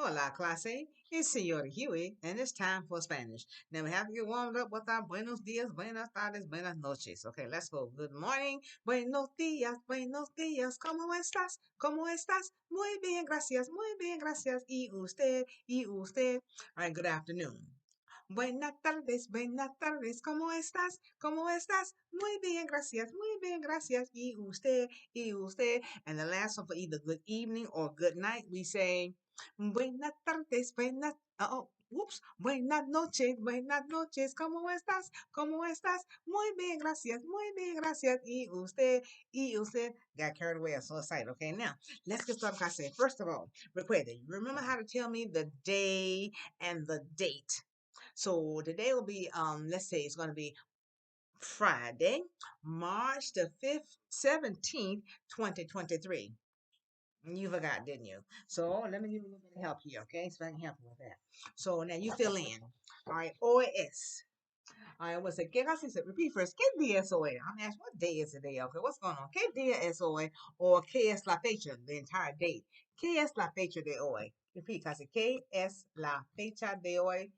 Hola, clase. It's Senor Huey, and it's time for Spanish. Now we have to get warmed up with our buenos dias, buenas tardes, buenas noches. Okay, let's go. Good morning. Buenos dias, buenos dias. ¿Cómo estás? ¿Cómo estás? Muy bien, gracias. Muy bien, gracias. Y usted, y usted. All right, good afternoon. Buenas tardes, ¿cómo estás? ¿Cómo estás? Muy bien, gracias, muy bien, gracias. Y usted, y usted. And the last one for either good evening or good night, we say, buenas tardes, whoops, buenas noches, ¿cómo estás? ¿Cómo estás? Muy bien, gracias. Y usted got carried away. I'm so excited. Okay, now let's get started. I said, first of all, recuerde, remember how to tell me the day and the date. So today will be, let's say it's going to be Friday, March the 5th, 17th, 2023. You forgot, didn't you? So let me give you a little bit of help here, okay? So I can help you with that. So now you fill in. All right, OS. All right, what's it? ¿Qué haces? Repeat first. ¿Qué día es hoy? I'm asking, what day is today? Okay, what's going on? ¿Qué día es hoy? Or ¿qué es la fecha? The entire date. ¿Qué es la fecha de hoy? Repeat, casi. ¿Qué es la fecha de hoy?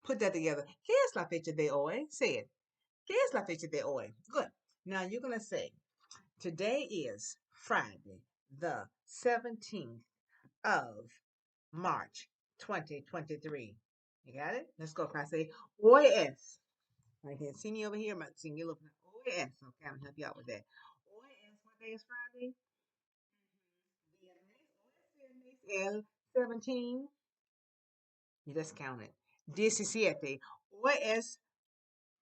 Put that together. ¿Qué es la fecha de hoy? Say it. ¿Qué es la fecha de hoy? Good. Now you're going to say, today is Friday, the 17th of March 2023. You got it? Let's go. Can I say hoy es? I can see me over here. I'm seeing you looking at hoy es. Okay, I'm going to help you out with that. Hoy es, what day is Friday? Viernes. Hoy es viernes, el 17. You just count it. 17. Hoy es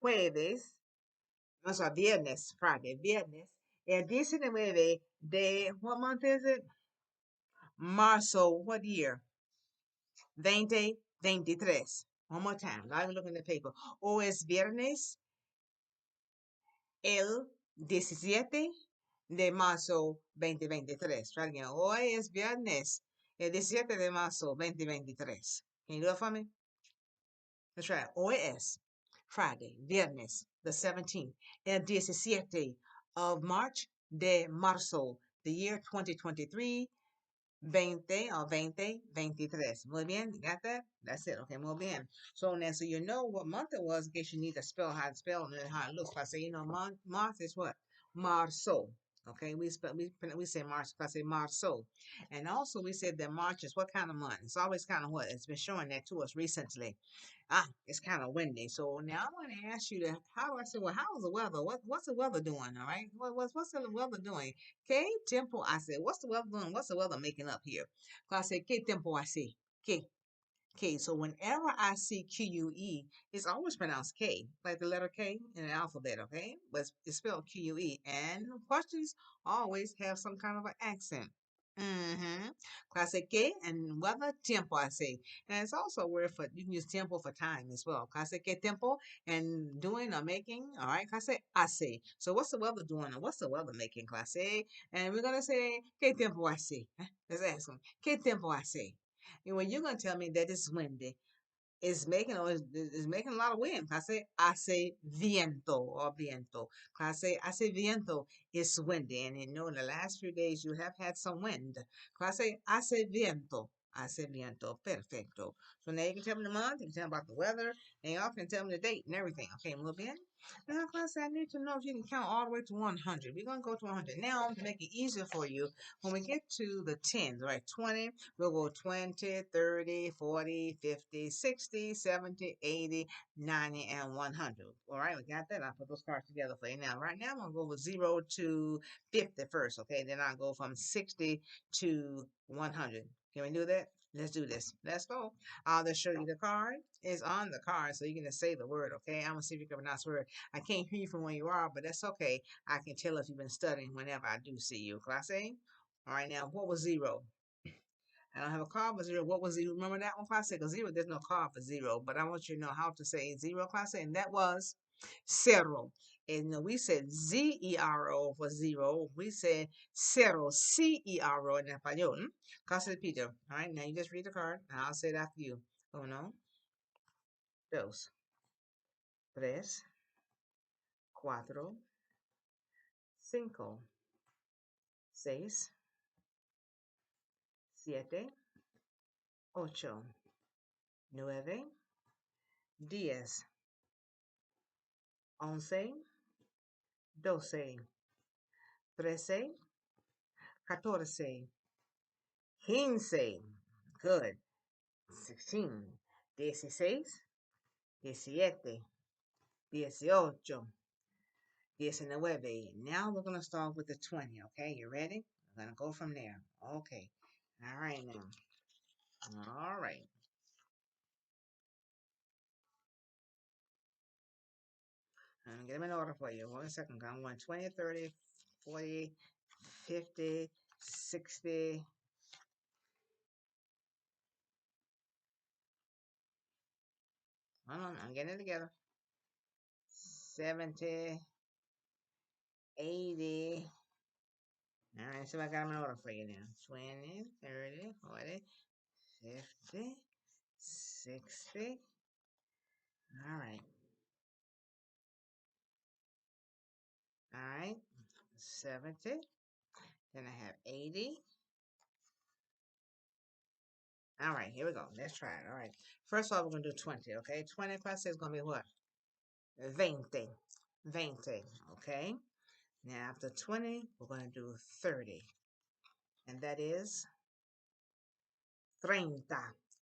jueves. No, sorry, viernes, Friday, viernes. El 19 de, what month is it? Marzo, what year? 2023. One more time. I'm looking at the paper. O es viernes, el 17 de marzo 2023. Try again. Hoy es viernes, el 17 de marzo 2023. Can you do it for me? Let's try it. Hoy es Friday, viernes, the 17th, el 17 of March de marzo, the year 2023, 2023. Muy bien, you got that? That's it. Okay, muy bien. So now, so you know what month it was in case you need to spell how to spell and how it looks. If I say, month is what? Marzo. Okay, we say March. If I say Marzo, and also we said that March is what kind of month? It's always kind of what? It's been showing that to us recently. It's kind of windy. So now I want to ask you to how do I say, well, how's the weather? What's the weather doing? All right. What's the weather doing? ¿Qué tiempo hace? What's the weather doing? What's the weather making up here? So I say, ¿qué tiempo hace? ¿Qué? K. So whenever I see QUE, it's always pronounced K, like the letter K in the alphabet, okay? But it's spelled QUE. And questions always have some kind of an accent. Mm-hmm. Clase que and weather tiempo I say. And it's also a word for you can use tiempo for time as well. Clase que tiempo and doing or making. All right. Clase hace. So what's the weather doing and what's the weather making? Clase. And we're gonna say que tiempo hace. Let's ask them. Que tiempo hace. And when you're gonna tell me that it's windy, it's making a lot of wind. Hace viento or viento. Hace viento, it's windy. And you know, in the last few days, you have had some wind. Hace viento. Hace viento. Perfecto. So now you can tell me the month, you can tell me about the weather, and you all can tell me the date and everything. Okay, muy bien. Now, class, I need to know if you can count all the way to 100. We're going to go to 100. Now, to make it easier for you, when we get to the tens, right, 20, we'll go 20, 30, 40, 50, 60, 70, 80, 90, and 100. All right, we got that. I'll put those cards together for you now. Right now, I'm going to go with 0 to 50 first, okay? Then I'll go from 60 to 100. Can we do that? Let's do this. Let's go. I'll just show you the card. It's on the card, so you can just say the word, okay? I'm going to see if you can pronounce the word. I can't hear you from where you are, but that's okay. I can tell if you've been studying whenever I do see you. Class A? All right, now, what was 0? I don't have a card for 0. What was 0? Remember that one, class? Because 0, there's no card for 0. But I want you to know how to say 0, class. And that was cero. And we said zero for 0. We said cero, cero in español. Clase Peter. All right, now you just read the card. And I'll say it after you. Uno, dos, tres, cuatro, cinco, seis, siete, ocho, nueve, diez, once, doce, trece, catorce, quince. Good. 16, 16, 17, 18, 19. Now we're going to start with the 20, okay? You ready? We're going to go from there. Okay. All right now. All right. I'm going to get them in order for you. 1 second. I'm going 20, 30, 40, 50, 60. Hold on. I'm getting it together. 70, 80. All right. So I got them in order for you now. 20, 30, 40, 50, 60. All right. All right. 70. Then I have 80. All right, here we go. Let's try it. All right. First of all, we're going to do 20, okay? 20 plus is going to be what? 20. 20, okay? Now, after 20, we're going to do 30. And that is 30.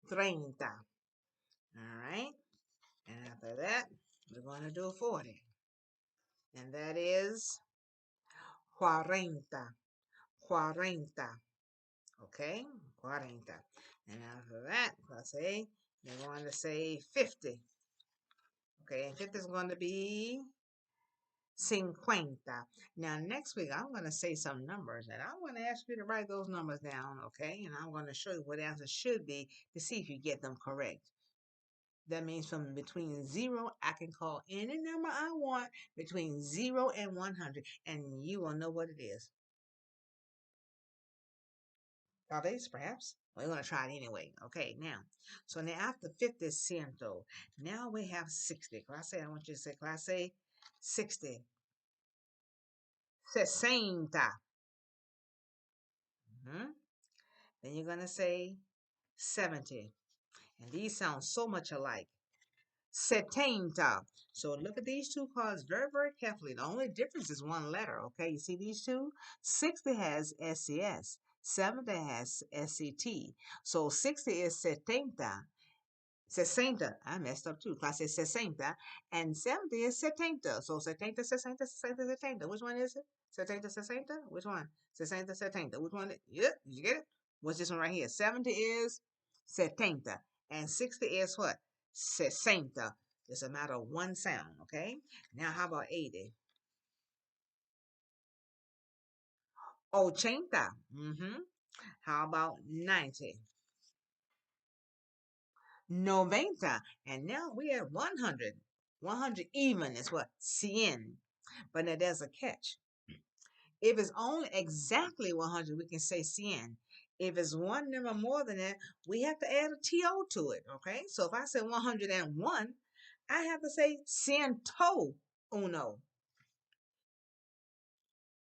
30. All right? And after that, we're going to do 40. And that is 40. 40. Okay? 40. And after that, let's say, we're going to say 50. Okay, and 50 is going to be 50. Now, next week, I'm going to say some numbers, and I'm going to ask you to write those numbers down, okay? And I'm going to show you what the answer should be to see if you get them correct. That means from between 0, I can call any number I want between 0 and 100, and you will know what it is. Others, perhaps? We're going to try it anyway. Okay, now. So now after 50 is ciento. Now we have 60. I want you to say, class A, 60. 60. Hmm. Then you're going to say 70. And these sound so much alike. 70. So look at these two cards very, very carefully. The only difference is one letter, okay? You see these two? 60 has SCS. 70 has SCT. So 60 is 70. 60. I messed up too. I said 60. And 70 is 70. So 70, 60, 60, 70. Which one is it? 70, 60? Which one? 60, 70. Which one? Yep. Did you get it? What's this one right here? 70 is 70. And 60 is what? 60. It's a matter of one sound, okay? Now, how about 80? 80. Mm-hmm. How about 90? 90. And now we have 100. 100 even is what? 100. But now there's a catch. If it's only exactly 100, we can say 100. If it's one number more than that, we have to add a TO to it, okay? So if I say 101, I have to say ciento uno.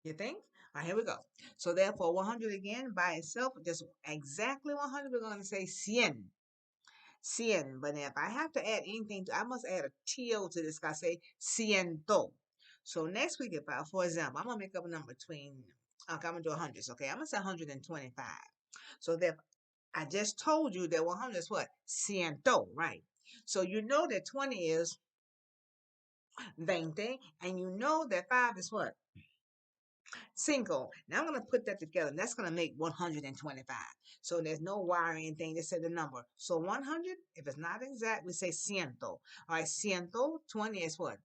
You think? All right, here we go. So therefore, 100 again by itself, just exactly 100, we're going to say 100. 100. But if I have to add anything, I must add a TO to this. I say ciento. So next week, if I, for example, I'm gonna make up a number between. Okay, I'm gonna do hundreds. Okay, I'm gonna say 125. So that I just told you that 100 is what? Ciento, right? So you know that 20 is 20, and you know that 5 is what? Cinco. Now I'm going to put that together. And that's going to make 125. So there's no Y or anything. Just say the number. So 100, if it's not exact, we say ciento. All right, ciento, 20 is what?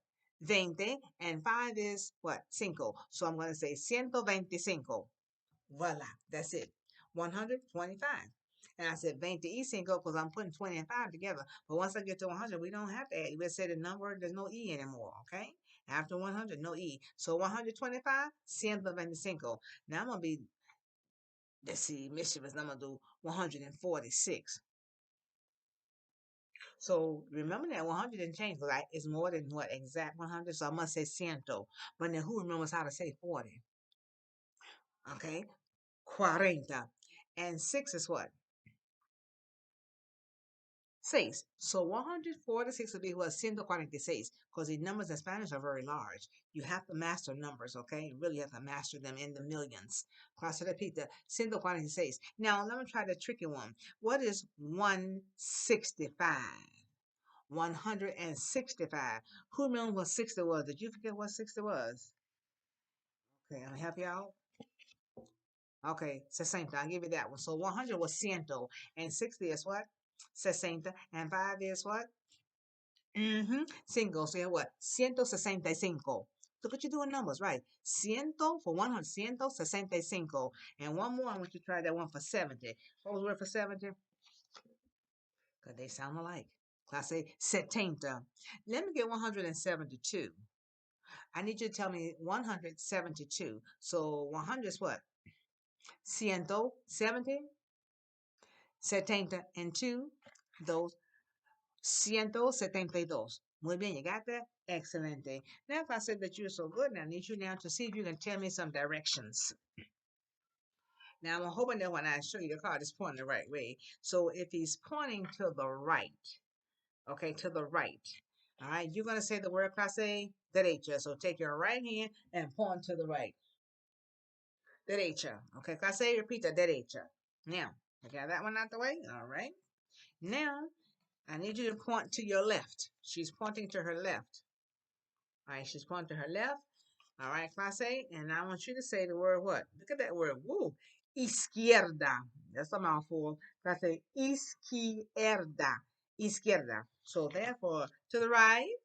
20. And 5 is what? Cinco. So I'm going to say 125. Voila. That's it. 125. And I said 25 because I'm putting 20 and 5 together. But once I get to 100, we don't have to add. We say the number, there's no E anymore, okay? After 100, no E. So 125, 125. Now I'm going to be, let's see, mischievous. I'm going to do 146. So remember that 100 didn't change because it's more than what, exact 100? So I must say ciento. But then who remembers how to say 40? Okay? 40. And 6 is what? So 146 would be what 146 because the numbers in Spanish are very large. You have to master numbers, okay? You really have to master them in the millions. Clase repita, 146. Now let me try the tricky one. What is 165? 165. Who remembers what 60 was? Did you forget what 60 was? Okay, I'll help you out. Okay, 60. I'll give you that one. So 100 was ciento, and 60 is what? 60. And 5 is what? Cinco. So you have what? 165. Look what you're doing numbers, right? Ciento for 100, 165. And one more, I want you to try that one for 70. What was the word for 70? Because they sound alike. Class A, setenta. Let me get 172. I need you to tell me 172. So 100 is what? 170, 70 and 2. Those 172. Muy bien, you got that? Excelente. Now, if I said that you're so good, now I need you now to see if you can tell me some directions. Now, I'm hoping that when I show you the card, it's pointing the right way. So if he's pointing to the right, okay, to the right, all right, you're going to say the word clase derecha. So take your right hand and point to the right. Derecha. Okay, clase, repeat the derecha. Now, I got that one out the way. All right. Now, I need you to point to your left. She's pointing to her left. All right, she's pointing to her left. All right, class A. And I want you to say the word what? Look at that word. Woo. Izquierda. That's a mouthful. Class A. Izquierda. Izquierda. So therefore, to the right.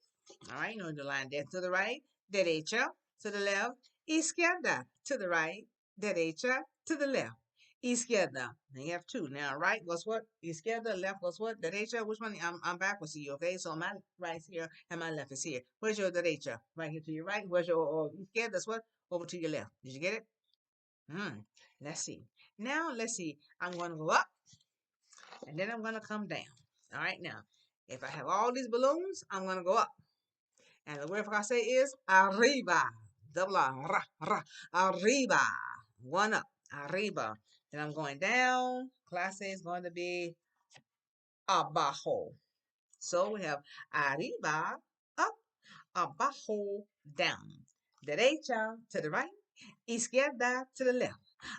All right, you know the line there. To the right. Derecha. To the left. Izquierda. To the right. Derecha. To the left. Izquierda. Now you have two. Now right was what? Izquierda. Left was what? Derecha. Which one? I'm backwards to you. Okay. So my right is here and my left is here. Where's your derecha? Right here to your right. Where's your izquierda? That's what? Over to your left. Did you get it? Let's see. Now let's see. I'm going to go up and then I'm going to come down. All right. Now, if I have all these balloons, I'm going to go up. And the word for I say is arriba. Double R. Ra, ra, arriba. One up. Arriba. Then I'm going down. Clase is going to be abajo. So we have arriba, up, abajo, down. Derecha to the right, izquierda to the left.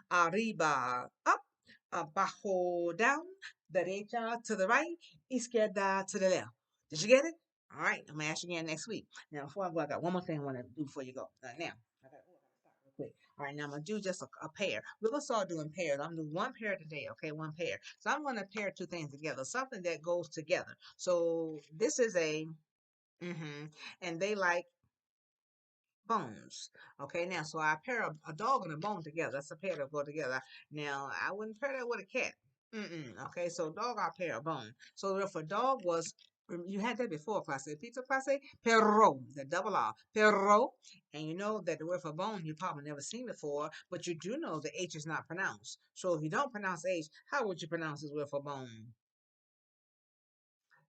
Arriba, up, abajo, down. Derecha to the right, izquierda to the left. Did you get it? All right, I'm gonna ask you again next week. Now, before I go, I got one more thing I want to do before you go. Now, I gotta stop real quick. All right, now I'm gonna do just a pair. We're gonna start doing pairs. I'm gonna do one pair today, okay? One pair. So I'm gonna pair two things together, something that goes together. So this is and they like bones. Okay, now so I pair a dog and a bone together. That's a pair that go together. Now I wouldn't pair that with a cat. Okay, so dog I pair a bone. So if a dog was you had that before, class A. Pizza class A, perro, the double R, perro. And you know that the word for bone you probably never seen before, but you do know the H is not pronounced. So if you don't pronounce H, how would you pronounce this word for bone?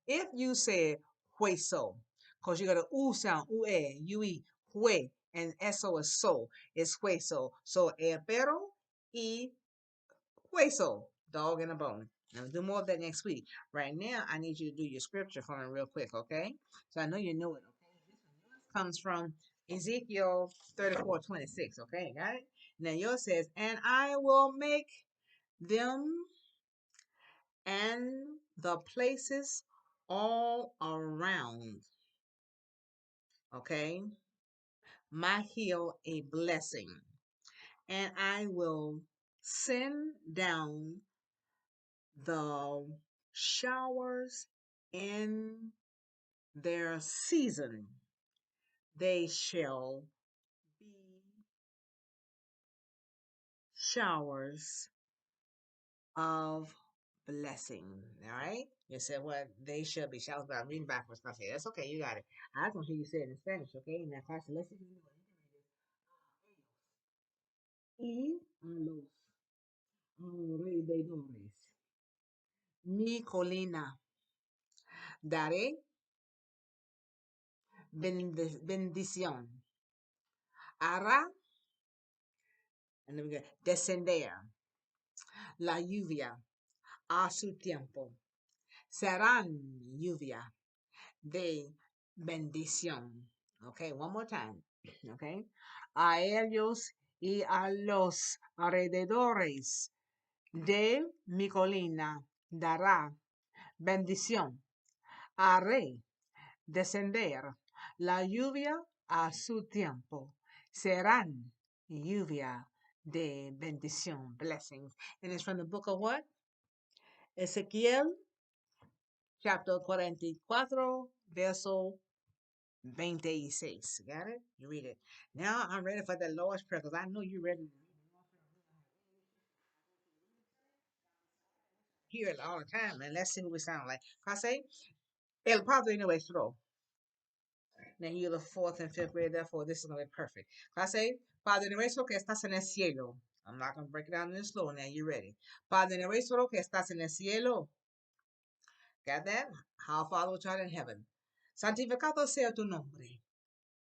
If you said hueso, because you got a u sound, ue, hue, and eso is so, it's hueso. So el perro y hueso, dog and a bone. Now we'll do more of that next week. Right now, I need you to do your scripture for me real quick, okay? So I know you know it, okay? This comes from Ezekiel 34:26, okay? Got it? Now yours says, and I will make them and the places all around, okay, my heel a blessing, and I will send down the showers in their season. They shall be showers of blessing. All right. You said what they should be showers, but I'm reading backwards. I say that's okay. You got it. I just want to hear you say it in Spanish. Okay. Now, class, let's see if you know it. Y a los alrededores. Mi colina. Daré bendición. Hará, and then we go, descender. La lluvia a su tiempo. serán lluvia de bendición. Okay, one more time. Okay, a ellos y a los alrededores de mi colina dará bendición. Haré descender la lluvia a su tiempo. Serán lluvia de bendición, blessings. And it's from the book of what? Ezequiel, chapter 44, verso 26. Got it? You read it. Now I'm ready for the Lord's Prayer because I know you're ready. Hear it all the time, and let's see what we sound like. I say, El Padre Nuestro. Now you're the fourth and fifth grade, therefore this is going to be perfect. I say, Padre Nuestro que estás en el cielo. I'm not going to break it down in slow now. You ready? Padre Nuestro que estás en el cielo. Got that? Our Father which art in heaven. Santificado sea tu nombre.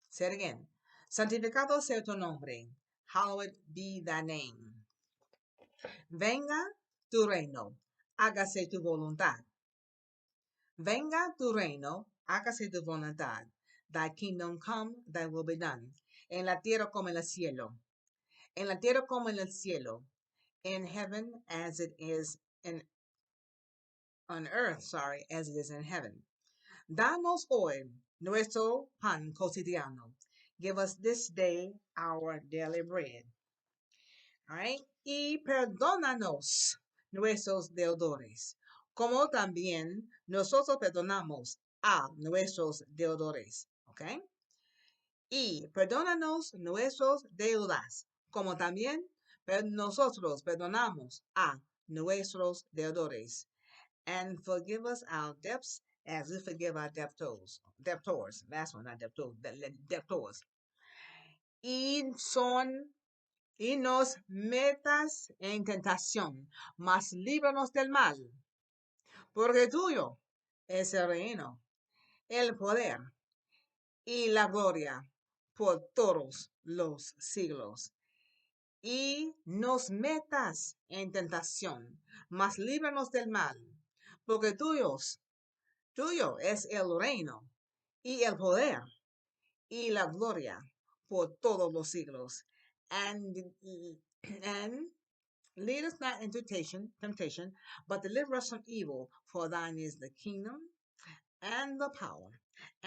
Say it again. Santificado sea tu nombre. Hallowed be thy name. Venga tu reino. Hágase tu voluntad. Venga tu reino. Hágase tu voluntad. Thy kingdom come, thy will be done. En la tierra como en el cielo. En la tierra como en el cielo. In heaven as it is in on earth, sorry, as it is in heaven. Danos hoy nuestro pan cotidiano. Give us this day our daily bread. All right. Y perdónanos nuestros deudores, como también nosotros perdonamos a nuestros deudores. Okay. Y perdónanos nuestros deudas, como también nosotros perdonamos a nuestros deudores. And forgive us our debts as we forgive our debtors. Debtors. Last one, not debtors. Debtors. Y son y nos metas en tentación, mas líbranos del mal, porque tuyo es el reino, el poder y la gloria por todos los siglos. Y nos metas en tentación, mas líbranos del mal, porque tuyo es el reino y el poder y la gloria por todos los siglos. And, and lead us not into temptation, but deliver us from evil. For thine is the kingdom and the power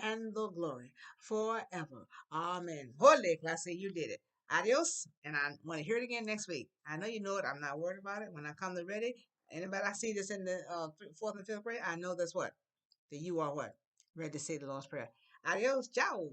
and the glory forever. Amen. Holy, classy, you did it. Adios. And I want to hear it again next week. I know you know it. I'm not worried about it. When I come to ready, anybody I see this in the fourth and fifth grade, I know that's what? That you are what? Ready to say the Lord's Prayer. Adios. Ciao.